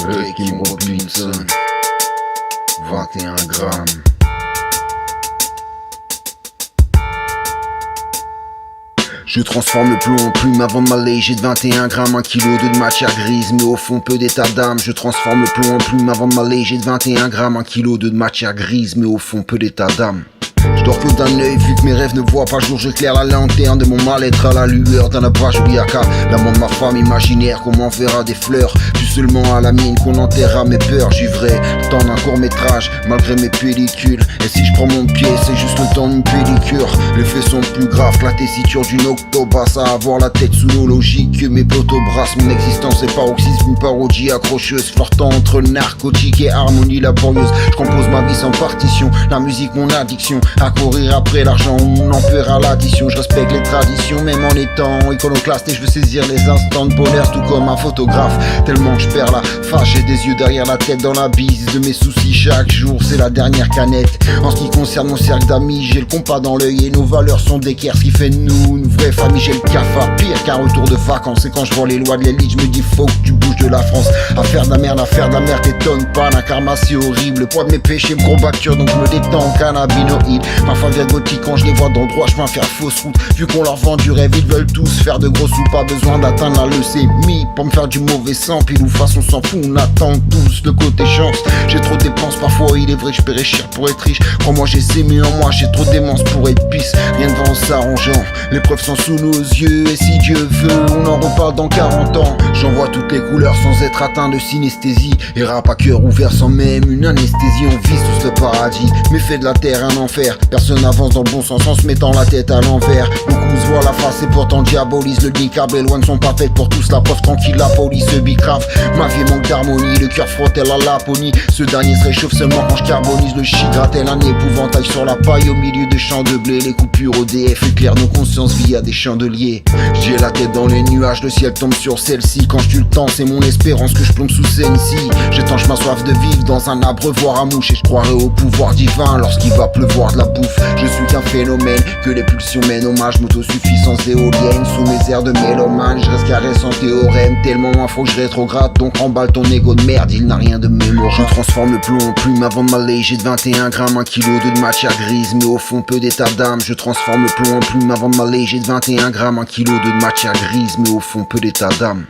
Kim Robinson, 21 grammes. Je transforme le plomb en plume avant de m'alléger de 21 grammes, 1 kilo de matière grise, mais au fond peu d'état d'âme. Je transforme le plomb en plume avant de m'alléger de 21 grammes, 1 kilo de matière grise, mais au fond peu d'état d'âme. Je dors que d'un œil vu que mes rêves ne voient pas jour. J'éclaire la lanterne de mon mal-être à la lueur d'un abat Juliaca. L'amant de ma femme imaginaire qu'on m'enverra des fleurs. Tu seulement à la mine qu'on enterrera mes peurs. J'ivrai le temps d'un court-métrage malgré mes pellicules. Et si je prends mon pied c'est juste le temps d'une pellicule. Les faits sont plus graves que la tessiture d'une octobasse. À avoir la tête sous l'eau, logique que mes potos brassent. Mon existence est paroxysme, une parodie accrocheuse, flirtant entre narcotique et harmonie laborieuse. Je compose ma vie sans partition, la musique mon addiction. À courir après l'argent, on en paiera l'addition. Je respecte les traditions, même en étant iconoclaste. Et je veux saisir les instants de bonheur, tout comme un photographe. Tellement que je perds la face, j'ai des yeux derrière la tête. Dans la bise de mes soucis chaque jour, c'est la dernière canette. En ce qui concerne mon cercle d'amis, j'ai le compas dans l'œil. Et nos valeurs sont d'équerre, ce qui fait de nous une vraie famille. J'ai le cafard, pire qu'un retour de vacances. Et quand je vois les lois de l'élite, je me dis faut que tu bouges de la France. Affaire de la merde, t'étonne pas, d'un karma si horrible. Le poids de mes péchés me courbature, donc je me détends, cannabinoïde. Parfois vergotique quand je les vois dans le droit chemin faire fausse route. Vu qu'on leur vend du rêve, ils veulent tous faire de gros sous. Pas besoin d'atteindre la leucémie pour me faire du mauvais sang. Pile ou face on s'en fout, on attend tous le côté chance. J'ai trop de dépenses, parfois il est vrai que je paierais cher pour être riche. Crois-moi j'ai sémé en moi, j'ai trop de démence pour être pisse. Rien ne va en s'arrangeant, les preuves sont sous nos yeux. Et si Dieu veut, on en reparle dans 40 ans. J'en vois toutes les couleurs sans être atteint de synesthésie. Et rap à cœur ouvert sans même une anesthésie. On vise tous le paradis, mais fait de la terre un enfer. Personne avance dans le bon sens en se mettant la tête à l'envers. Beaucoup se voient la face et pourtant diabolisent le niqab. Les lois ne sont pas faites pour tous, la preuve tranquille, la police se bicrave. Ma vie manque d'harmonie, le cœur frotte à la Laponie. Ce dernier se réchauffe seulement quand je carbonise. Le shit gratte-t-elle un épouvantail sur la paille au milieu de champs de blé. Les coupures ODF éclairent nos consciences via des chandeliers. J'ai la tête dans les nuages, le ciel tombe sur celle-ci. Quand je tue le temps, c'est mon espérance que je plombe sous Sensi. J'étanche ma soif de vivre dans un abreuvoir à mouche. Et je croirai au pouvoir divin lorsqu'il va pleuvoir de la bouffe. Je suis qu'un phénomène, que les pulsions mènent hommage. M'autosuffisance éolienne, sous mes airs de mélomane. Je reste carré sans théorème, tellement moins faut que je rétrograde. Donc remballe ton ego de merde, il n'a rien de mémorable. Je transforme le plomb en plume avant de m'alléger de 21 grammes, 1 kilo de matière grise, mais au fond peu d'état d'âme. Je transforme le plomb en plume avant de m'alléger de 21 grammes, 1 kilo de matière grise, mais au fond peu d'état d'âme.